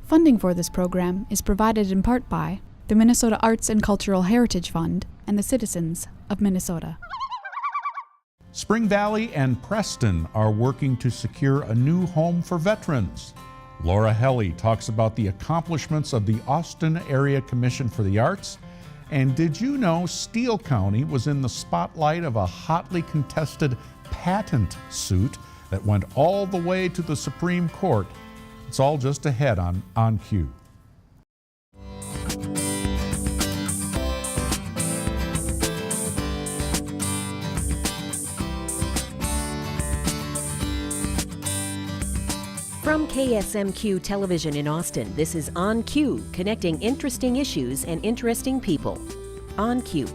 Funding for this program is provided in part by the Minnesota Arts and Cultural Heritage Fund and the citizens of Minnesota. Spring Valley and Preston are working to secure a new home for veterans. Laura Helle talks about the accomplishments of the Austin Area Commission for the Arts. And did you know Steele County was in the spotlight of a hotly contested patent suit that went all the way to the Supreme Court? It's all just ahead on Cue. From KSMQ Television in Austin, this is On Cue, connecting interesting issues and interesting people. On Cue.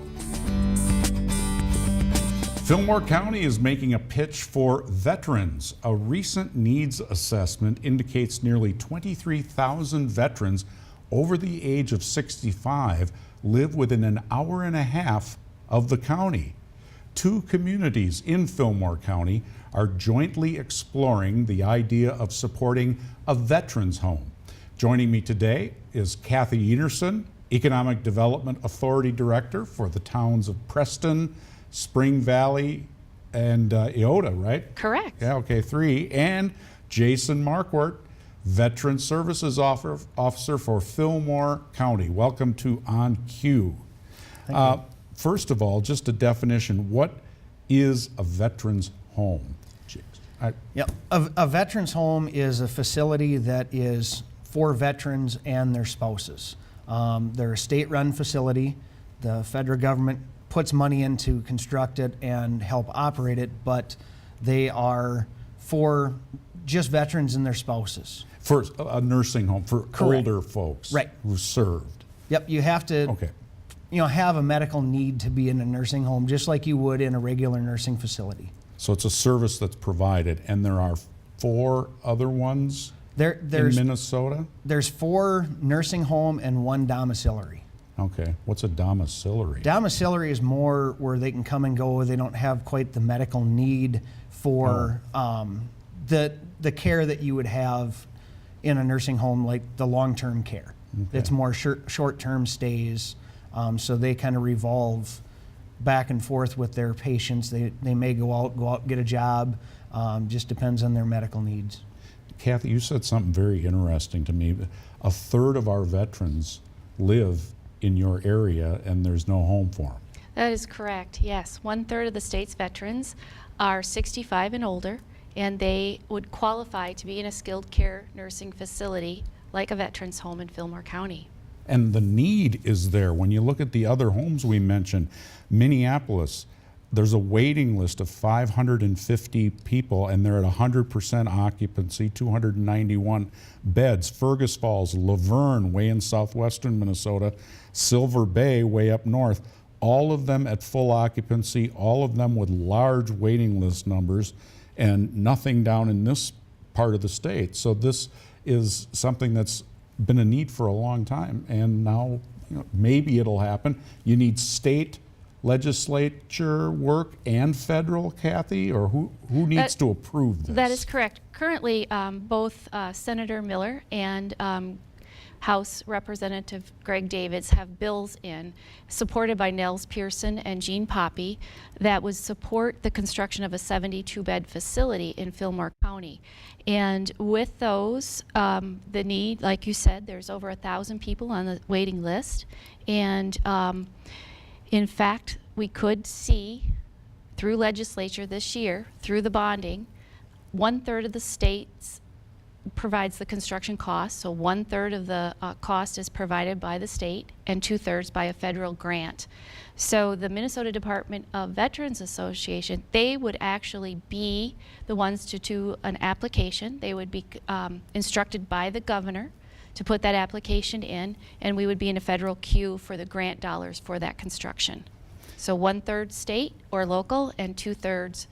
Fillmore County is making a pitch for veterans. A recent needs assessment indicates nearly 23,000 veterans over the age of 65 live within an hour and a half of the county. Two communities in Fillmore County are jointly exploring the idea of supporting a veterans home. Joining me today is Kathy Enerson, Economic Development Authority Director for the towns of Preston, Spring Valley, and Owatonna, right? Correct. Yeah, okay, 3. And Jason Marquardt, Veteran Services Officer for Fillmore County. Welcome to On Cue. Thank you. First of all, just a definition, what is a veterans home? A veterans home is a facility that is for veterans and their spouses. They're a state-run facility. The federal government puts money in to construct it and help operate it, but they are for just veterans and their spouses. For a nursing home for Correct. Older folks, Right. Who served. Yep, you have to have a medical need to be in a nursing home just like you would in a regular nursing facility. So it's a service that's provided, and there are 4 other ones in Minnesota? There's 4 nursing home and 1 domiciliary. Okay, what's a domiciliary? Domiciliary is more where they can come and go. They don't have quite the medical need for the care that you would have in a nursing home, like the long-term care. Okay. It's more short-term stays, so they kind of revolve back and forth with their patients. They may go out, get a job. Just depends on their medical needs. Kathy, you said something very interesting to me. A third of our veterans live in your area and there's no home for them. That is correct, yes. 1/3 of the state's veterans are 65 and older, and they would qualify to be in a skilled care nursing facility like a veterans home in Fillmore County. And the need is there. When you look at the other homes we mentioned, Minneapolis, there's a waiting list of 550 people, and they're at 100% occupancy, 291 beds. Fergus Falls, Laverne, way in southwestern Minnesota, Silver Bay, way up north, all of them at full occupancy, all of them with large waiting list numbers, and nothing down in this part of the state. So this is something that's been a need for a long time, and now maybe it'll happen. You need state legislature work and federal, Kathy, or who needs to approve this? That is correct. Currently, both Senator Miller and House Representative Greg Davids have bills in, supported by Nels Pearson and Jean Poppy, that would support the construction of a 72-bed facility in Fillmore County. And with those, the need, like you said, there's over 1,000 people on the waiting list. And in fact, we could see through legislature this year, through the bonding, 1/3 of the states provides the construction cost, so 1/3 of the cost is provided by the state and 2/3 by a federal grant. So the Minnesota Department of Veterans Association, they would actually be the ones to do an application. They would be instructed by the governor to put that application in, and we would be in a federal queue for the grant dollars for that construction. So 1/3 state or local and 2/3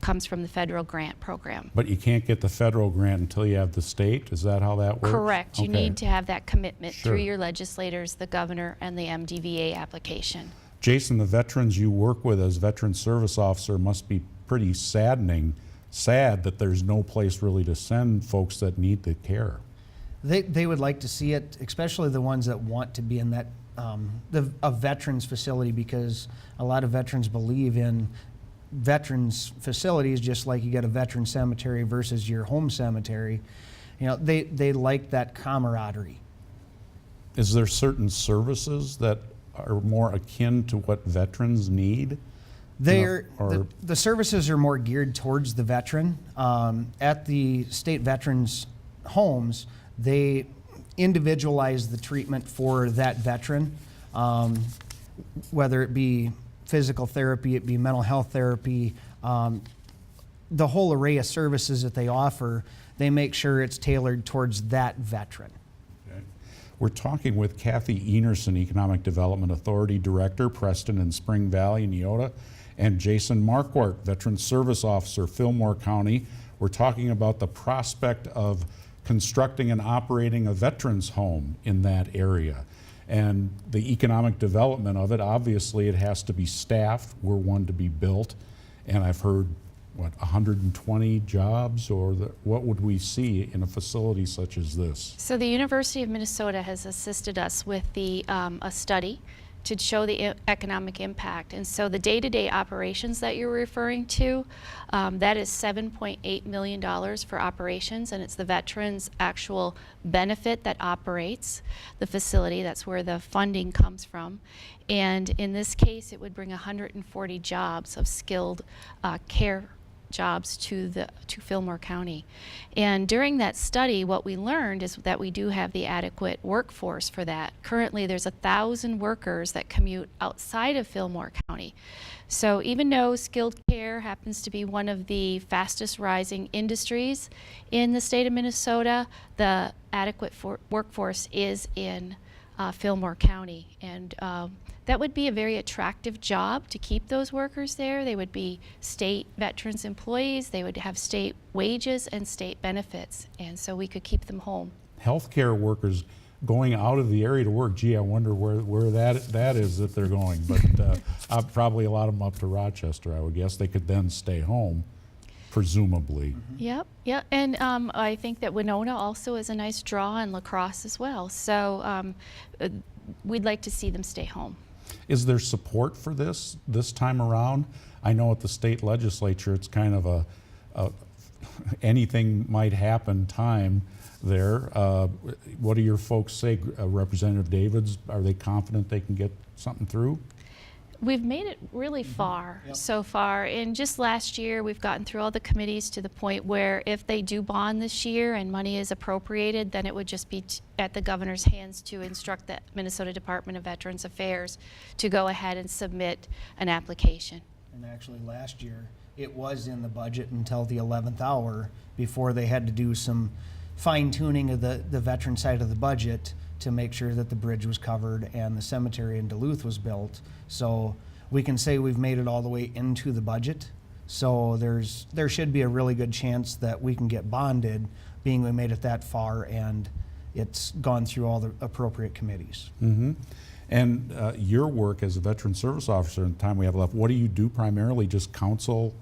comes from the federal grant program. But you can't get the federal grant until you have the state? Is that how that works? Correct. You Okay. need to have that commitment Sure. through your legislators, the governor, and the MDVA application. Jason, the veterans you work with as veteran service officer must be pretty sad that there's no place really to send folks that need the care. They would like to see it, especially the ones that want to be in that a veterans facility, because a lot of veterans believe in veterans facilities, just like you get a veteran cemetery versus your home cemetery. You know, they like that camaraderie. Is there certain services that are more akin to what veterans need? The services are more geared towards the veteran. At the state veterans homes, they individualize the treatment for that veteran, whether it be physical therapy, it be mental health therapy, the whole array of services that they offer, they make sure it's tailored towards that veteran. Okay. We're talking with Kathy Enerson, Economic Development Authority Director, Preston and Spring Valley in Owatonna, and Jason Marquardt, Veteran Service Officer, Fillmore County. We're talking about the prospect of constructing and operating a veterans home in that area. And the economic development of it, obviously it has to be staffed, we're one to be built. And I've heard, 120 jobs, or what would we see in a facility such as this? So the University of Minnesota has assisted us with a study to show the economic impact. And so the day-to-day operations that you're referring to, that is $7.8 million for operations, and it's the veterans' actual benefit that operates the facility. That's where the funding comes from. And in this case, it would bring 140 jobs of skilled care jobs to Fillmore County. And during that study, what we learned is that we do have the adequate workforce for that. Currently, there's 1,000 workers that commute outside of Fillmore County. So even though skilled care happens to be one of the fastest rising industries in the state of Minnesota, the adequate workforce is in Fillmore County. And that would be a very attractive job to keep those workers there. They would be state veterans employees. They would have state wages and state benefits, and so we could keep them home. Healthcare workers going out of the area to work, gee, I wonder where that is that they're going. But probably a lot of them up to Rochester, I would guess. They could then stay home, presumably. Yep. And I think that Winona also is a nice draw, and La Crosse as well. So we'd like to see them stay home. Is there support for this time around? I know at the state legislature it's kind of a anything might happen time there. What do your folks say? Representative Davids, are they confident they can get something through? We've made it really far so far. And just last year, we've gotten through all the committees to the point where if they do bond this year and money is appropriated, then it would just be at the governor's hands to instruct the Minnesota Department of Veterans Affairs to go ahead and submit an application. And actually last year, it was in the budget until the 11th hour before they had to do some fine-tuning of the veteran side of the budget to make sure that the bridge was covered and the cemetery in Duluth was built. So we can say we've made it all the way into the budget. So there should be a really good chance that we can get bonded, being we made it that far and it's gone through all the appropriate committees. Mm-hmm. And your work as a veteran service officer in the time we have left, what do you do primarily? Just counsel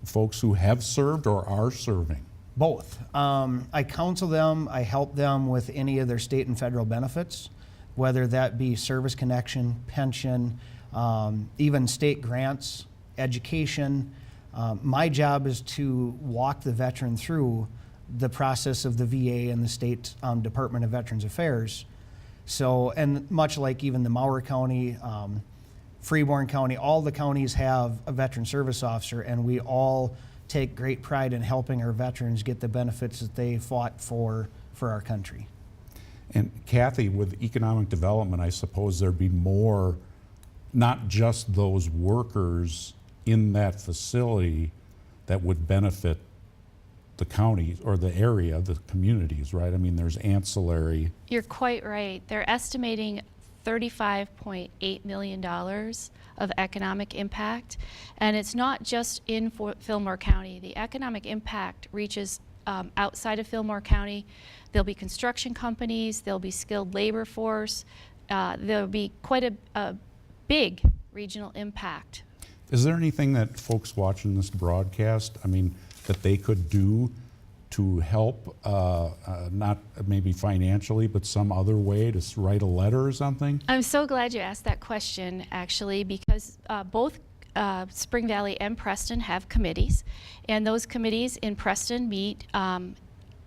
folks who have served or are serving? Both. I counsel them, I help them with any of their state and federal benefits, whether that be service connection, pension, even state grants, education. My job is to walk the veteran through the process of the VA and the state Department of Veterans Affairs. So, and much like even the Mower County, Freeborn County, all the counties have a veteran service officer, and we all take great pride in helping our veterans get the benefits that they fought for our country. And Kathy, with economic development, I suppose there'd be more, not just those workers in that facility that would benefit the county or the area, the communities, right? I mean, there's ancillary. You're quite right. They're estimating $35.8 million of economic impact. And it's not just in Fillmore County. The economic impact reaches outside of Fillmore County. There'll be construction companies, there'll be skilled labor force, there'll be quite a big regional impact. Is there anything that folks watching this broadcast, I mean, that they could do to help, not maybe financially, but some other way to write a letter or something? I'm so glad you asked that question, actually, because both Spring Valley and Preston have committees, and those committees in Preston meet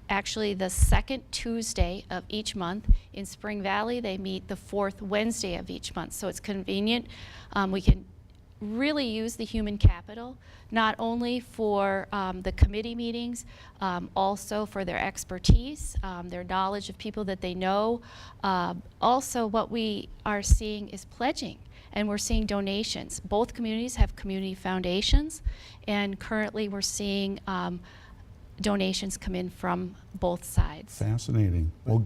actually the second Tuesday of each month. In Spring Valley, they meet the fourth Wednesday of each month, so it's convenient. We can really use the human capital, not only for the committee meetings, also for their expertise, their knowledge of people that they know. Also, what we are seeing is pledging, and we're seeing donations. Both communities have community foundations, and currently we're seeing donations come in from both sides. Fascinating. Well,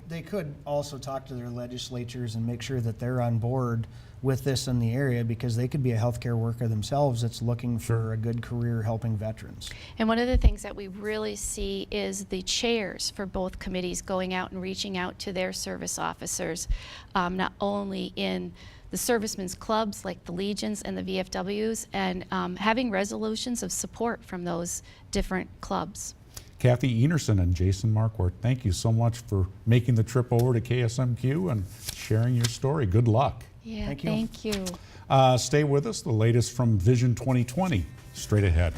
They could also talk to their legislatures and make sure that they're on board with this in the area, because they could be a healthcare worker themselves that's looking for a good career helping veterans. And one of the things that we really see is the chairs for both committees going out and reaching out to their service officers, not only in the servicemen's clubs like the Legions and the VFWs, and having resolutions of support from those different clubs. Kathy Enerson and Jason Marquardt, thank you so much for making the trip over to KSMQ and sharing your story. Good luck. Yeah, Thank you. thank you. Stay with us. The latest from Vision 2020, straight ahead.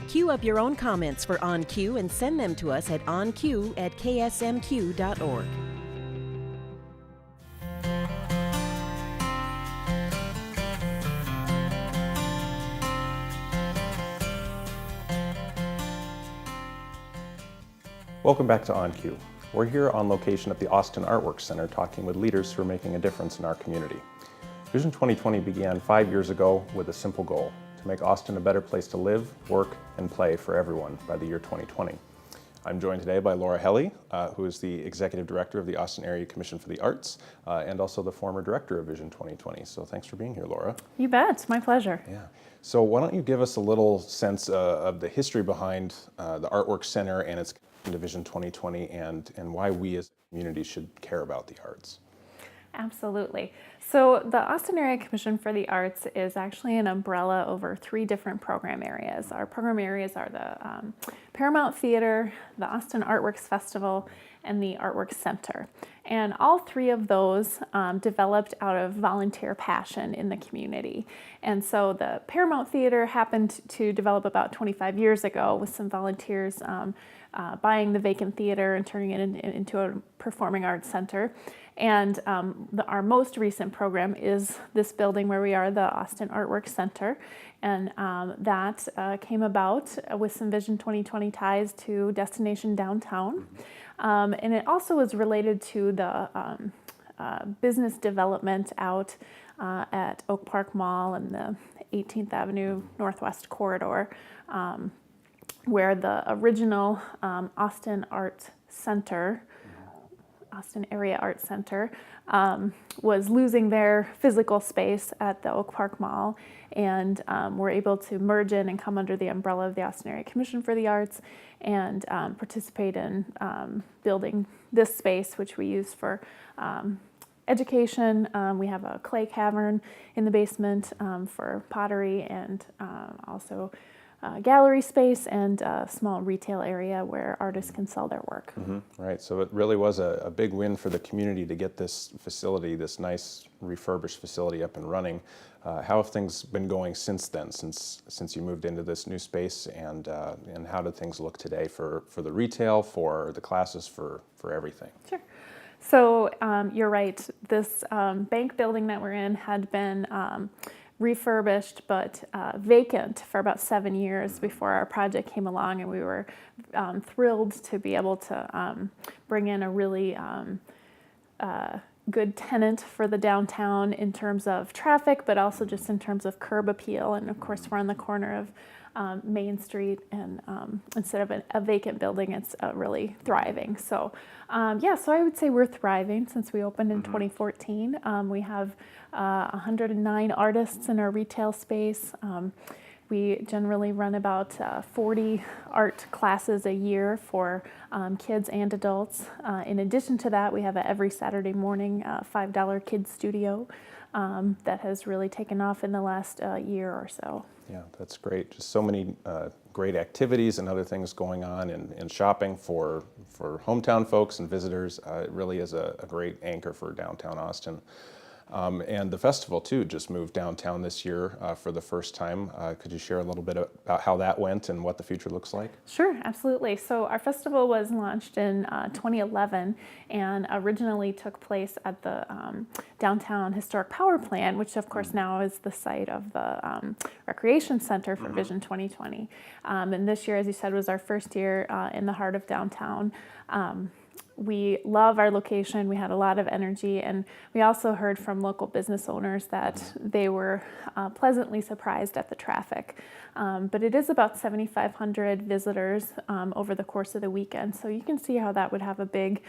Queue up your own comments for On Cue and send them to us at onq@ksmq.org. Welcome back to On Cue. We're here on location at the Austin Artwork Center talking with leaders who are making a difference in our community. Vision 2020 began 5 years ago with a simple goal: to make Austin a better place to live, work, and play for everyone by the year 2020. I'm joined today by Laura Helle, who is the Executive Director of the Austin Area Commission for the Arts, and also the former Director of Vision 2020. So thanks for being here, Laura. You bet, my pleasure. Yeah. So why don't you give us a little sense of the history behind the Artwork Center and its to Vision 2020, and why we as a community should care about the arts. Absolutely. So the Austin Area Commission for the Arts is actually an umbrella over 3 different program areas. Our program areas are the Paramount Theater, the Austin Artworks Festival, and the Artworks Center. And all 3 of those developed out of volunteer passion in the community. And so the Paramount Theater happened to develop about 25 years ago with some volunteers buying the vacant theater and turning it into a performing arts center. And our most recent program is this building where we are, the Austin Artwork Center. And that came about with some Vision 2020 ties to Destination Downtown. And it also is related to the business development out at Oak Park Mall and the 18th Avenue Northwest corridor, where the original Austin Area Art Center was losing their physical space at the Oak Park Mall, and were able to merge in and come under the umbrella of the Austin Area Commission for the Arts and participate in building this space, which we use for education. We have a clay cavern in the basement for pottery, and also gallery space and a small retail area where artists can sell their work. Mm-hmm. Right, so it really was a big win for the community to get this facility, this nice refurbished facility up and running. How have things been going since then, since you moved into this new space, and how do things look today for the retail, for the classes, for everything? Sure. So you're right, this bank building that we're in had been refurbished but vacant for about 7 years before our project came along, and we were thrilled to be able to bring in a really good tenant for the downtown in terms of traffic, but also just in terms of curb appeal. And of course, we're on the corner of Main Street, and instead of a vacant building, it's really thriving. So so I would say we're thriving since we opened in 2014. We have 109 artists in our retail space. We generally run about 40 art classes a year for kids and adults. In addition to that, we have a every Saturday morning $5 kids studio that has really taken off in the last year or so. Yeah, that's great. Just so many great activities and other things going on in shopping for hometown folks and visitors. It really is a great anchor for downtown Austin. And the festival too just moved downtown this year for the first time. Could you share a little bit about how that went and what the future looks like? Sure, absolutely. So our festival was launched in 2011 and originally took place at the Downtown Historic Power Plant, which of course now is the site of the Recreation Center for Vision 2020. And this year, as you said, was our first year in the heart of downtown. We love our location. We had a lot of energy, and we also heard from local business owners that they were pleasantly surprised at the traffic. But it is about 7,500 visitors over the course of the weekend, so you can see how that would have a big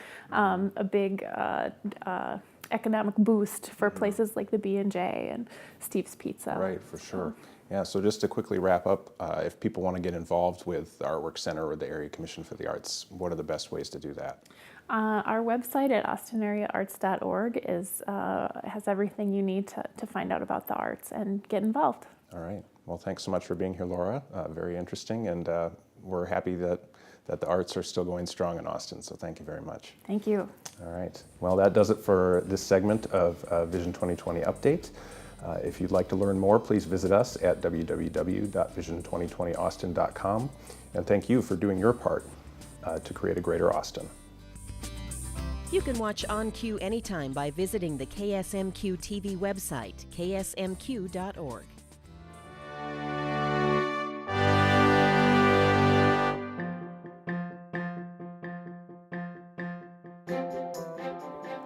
economic boost for places like the B&J and Steve's Pizza. Right, for sure. Yeah, so just to quickly wrap up, if people want to get involved with the Artwork Center or the Area Commission for the Arts, what are the best ways to do that? Our website at austinareaarts.org has everything you need to find out about the arts and get involved. All right. Well, thanks so much for being here, Laura. Very interesting, and we're happy that the arts are still going strong in Austin, so thank you very much. Thank you. All right. Well, that does it for this segment of Vision 2020 Update. If you'd like to learn more, please visit us at www.vision2020austin.com. And thank you for doing your part to create a greater Austin. You can watch On Cue anytime by visiting the KSMQ TV website, ksmq.org.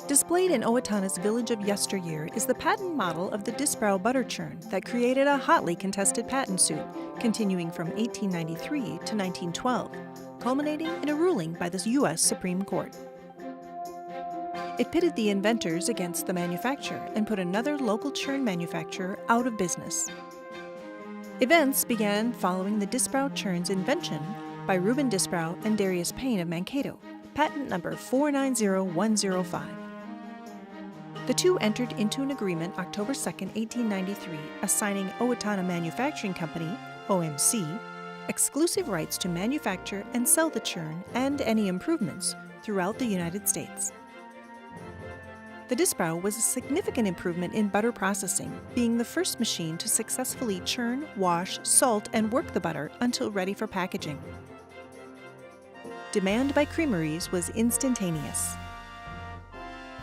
Displayed in Owatonna's Village of Yesteryear is the patent model of the Disbrow butter churn that created a hotly contested patent suit, continuing from 1893 to 1912, culminating in a ruling by the U.S. Supreme Court. It pitted the inventors against the manufacturer and put another local churn manufacturer out of business. Events began following the Disbrow churn's invention by Reuben Disbrow and Darius Payne of Mankato, patent number 490105. The two entered into an agreement October 2, 1893, assigning Owatonna Manufacturing Company, OMC, exclusive rights to manufacture and sell the churn and any improvements throughout the United States. The Disbrow was a significant improvement in butter processing, being the first machine to successfully churn, wash, salt, and work the butter until ready for packaging. Demand by creameries was instantaneous.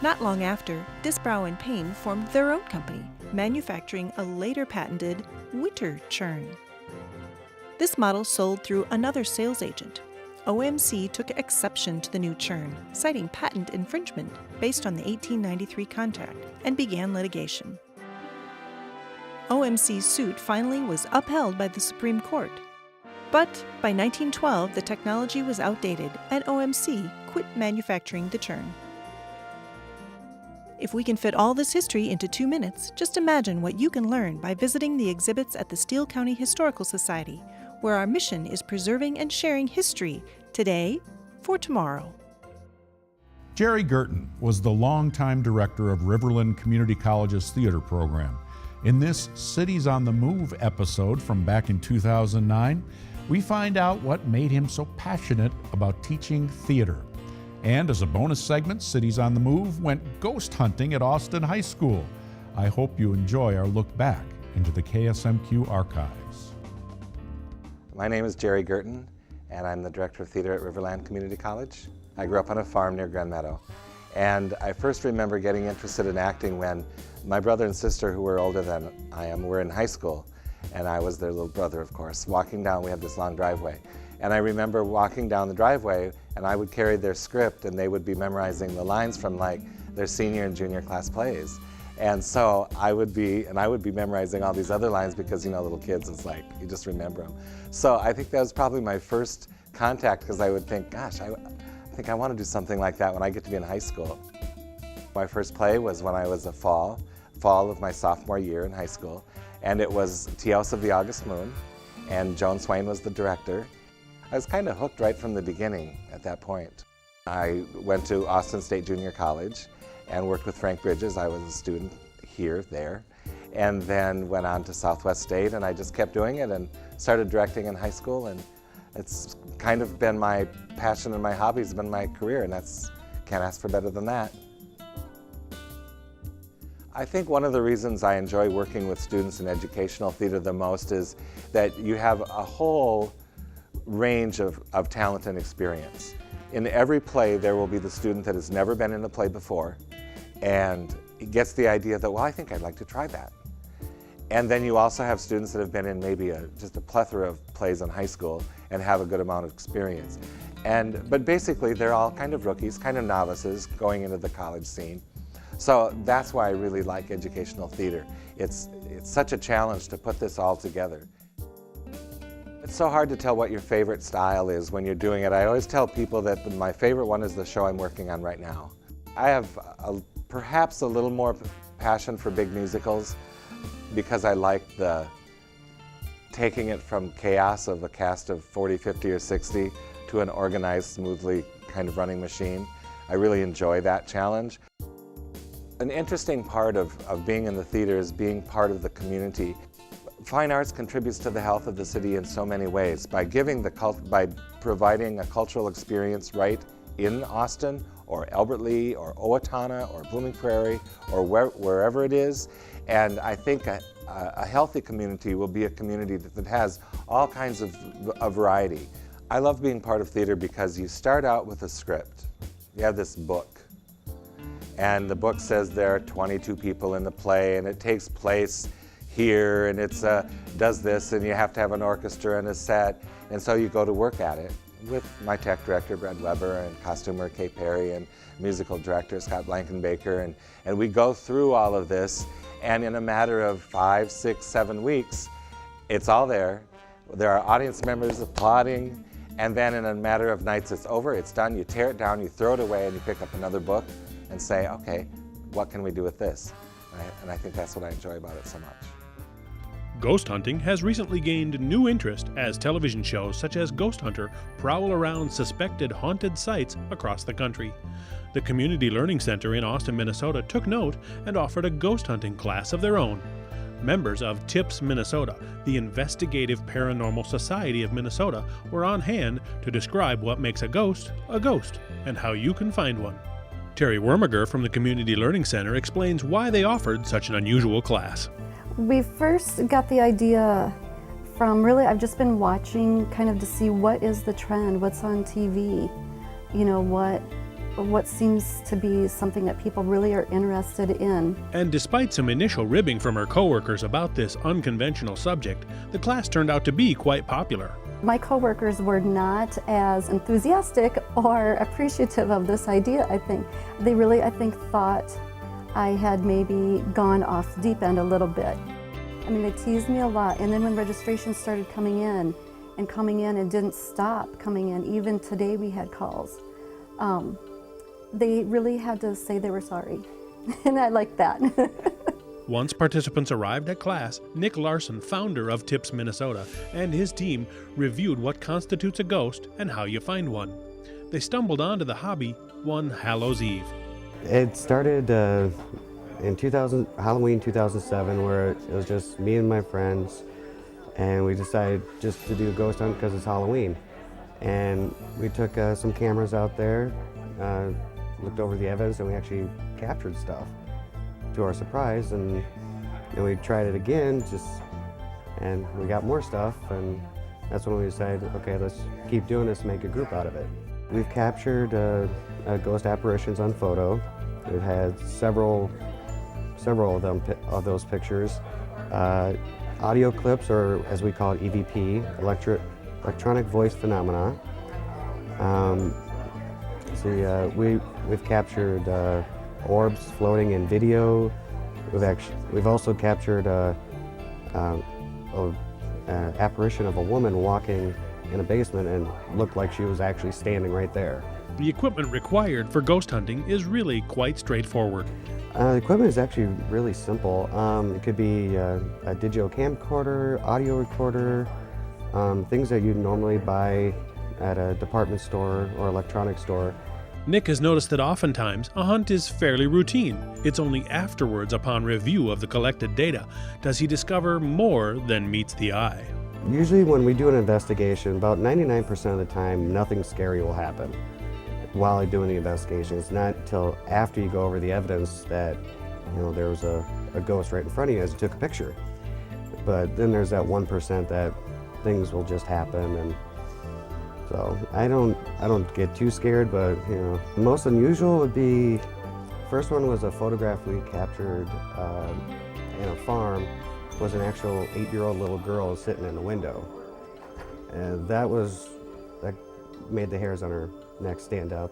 Not long after, Disbrow and Payne formed their own company, manufacturing a later patented winter churn. This model sold through another sales agent. OMC took exception to the new churn, citing patent infringement based on the 1893 contract, and began litigation. OMC's suit finally was upheld by the Supreme Court. But by 1912, the technology was outdated, and OMC quit manufacturing the churn. If we can fit all this history into 2 minutes, just imagine what you can learn by visiting the exhibits at the Steele County Historical Society, where our mission is preserving and sharing history today for tomorrow. Jerry Gerton was the longtime director of Riverland Community College's theater program. In this Cities on the Move episode from back in 2009, we find out what made him so passionate about teaching theater. And as a bonus segment, Cities on the Move went ghost hunting at Austin High School. I hope you enjoy our look back into the KSMQ archives. My name is Jerry Gerton, and I'm the director of theater at Riverland Community College. I grew up on a farm near Grand Meadow, and I first remember getting interested in acting when my brother and sister, who were older than I am, were in high school, and I was their little brother, of course. Walking down, we had this long driveway, and I remember walking down the driveway, and I would carry their script, and they would be memorizing the lines from like their senior and junior class plays. And so I would be memorizing all these other lines because, you know, little kids, it's like, you just remember them. So I think that was probably my first contact, because I would think, gosh, I think I want to do something like that when I get to be in high school. My first play was when I was a fall of my sophomore year in high school, and it was Tios of the August Moon. and Joan Swain was the director. I was kind of hooked right from the beginning at that point. I went to Austin State Junior College and worked with Frank Bridges. I was a student there, and then went on to Southwest State, and I just kept doing it and started directing in high school, and it's kind of been my passion and my hobby, has been my career, and can't ask for better than that. I think one of the reasons I enjoy working with students in educational theater the most is that you have a whole range of talent and experience. In every play, there will be the student that has never been in a play before, and it gets the idea that, well, I think I'd like to try that. And then you also have students that have been in maybe just a plethora of plays in high school and have a good amount of experience. But basically, they're all kind of rookies, kind of novices going into the college scene. So that's why I really like educational theater. It's such a challenge to put this all together. It's so hard to tell what your favorite style is when you're doing it. I always tell people that my favorite one is the show I'm working on right now. I have perhaps a little more passion for big musicals because I like taking it from chaos of a cast of 40, 50, or 60 to an organized, smoothly kind of running machine. I really enjoy that challenge. An interesting part of being in the theater is being part of the community. Fine arts contributes to the health of the city in so many ways. By providing a cultural experience right in Austin, or Albert Lee, or Owatonna, or Blooming Prairie, or wherever it is. And I think a healthy community will be a community that has all kinds of variety. I love being part of theater because you start out with a script. You have this book, and the book says there are 22 people in the play, and it takes place here, and it does this, and you have to have an orchestra and a set, and so you go to work at it with my tech director, Brad Weber, and costumer, Kay Perry, and musical director, Scott Blankenbaker, and we go through all of this, and in a matter of 5, 6, 7 weeks, it's all there. There are audience members applauding, and then in a matter of nights it's over, it's done, you tear it down, you throw it away, and you pick up another book and say, okay, what can we do with this? And I think that's what I enjoy about it so much. Ghost hunting has recently gained new interest as television shows such as Ghost Hunter prowl around suspected haunted sites across the country. The Community Learning Center in Austin, Minnesota took note and offered a ghost hunting class of their own. Members of TIPS Minnesota, the Investigative Paranormal Society of Minnesota, were on hand to describe what makes a ghost, and how you can find one. Terry Wormiger from the Community Learning Center explains why they offered such an unusual class. We first got the idea from I've just been watching kind of to see what is the trend, what's on TV, what seems to be something that people really are interested in. And despite some initial ribbing from her coworkers about this unconventional subject, the class turned out to be quite popular. My coworkers were not as enthusiastic or appreciative of this idea, I think. They really, thought I had maybe gone off the deep end a little bit. I mean, they teased me a lot, and then when registrations started coming in and didn't stop coming in, even today we had calls, they really had to say they were sorry, and I like that. Once participants arrived at class, Nick Larson, founder of TIPS Minnesota, and his team reviewed what constitutes a ghost and how you find one. They stumbled onto the hobby one Hallows Eve. It started in Halloween 2007, where it was just me and my friends, and we decided just to do a ghost hunt because it's Halloween. And we took some cameras out there, looked over the evidence, and we actually captured stuff to our surprise. And we tried it again, and we got more stuff, and that's when we decided, okay, let's keep doing this and make a group out of it. We've captured ghost apparitions on photo. We've had several of those pictures. Audio clips, or as we call it, EVP, electronic voice phenomena. We've captured orbs floating in video. We've also captured an apparition of a woman walking in a basement and looked like she was actually standing right there. The equipment required for ghost hunting is really quite straightforward. The equipment is actually really simple. It could be a digital camcorder, audio recorder, things that you'd normally buy at a department store or electronics store. Nick has noticed that oftentimes a hunt is fairly routine. It's only afterwards, upon review of the collected data, does he discover more than meets the eye. Usually when we do an investigation, about 99% of the time, nothing scary will happen while doing the investigation. It's not until after you go over the evidence that, you know, there was a ghost right in front of you as you took a picture. But then there's that 1% that things will just happen, and so I don't get too scared, but you know, the most unusual would be, first one was a photograph we captured in a farm, was an actual 8-year-old little girl sitting in the window. And that made the hairs on her neck stand up.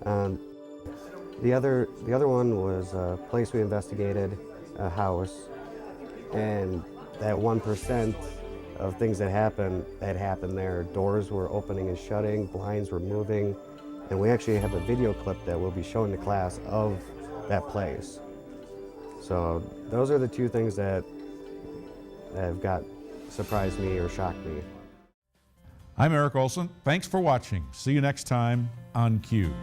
The other one was a place we investigated, a house, and that 1% of things that happened there. Doors were opening and shutting, blinds were moving, and we actually have a video clip that we'll be showing the class of that place. So those are the two things that have surprised me or shocked me. I'm Eric Olson. Thanks for watching. See you next time on Q.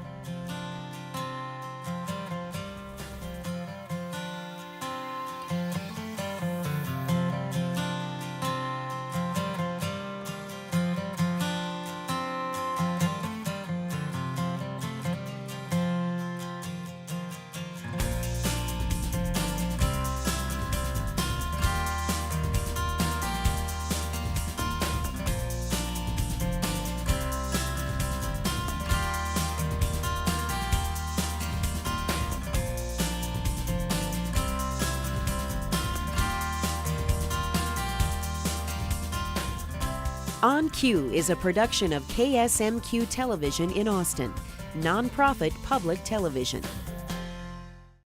On Cue is a production of KSMQ Television in Austin, nonprofit public television.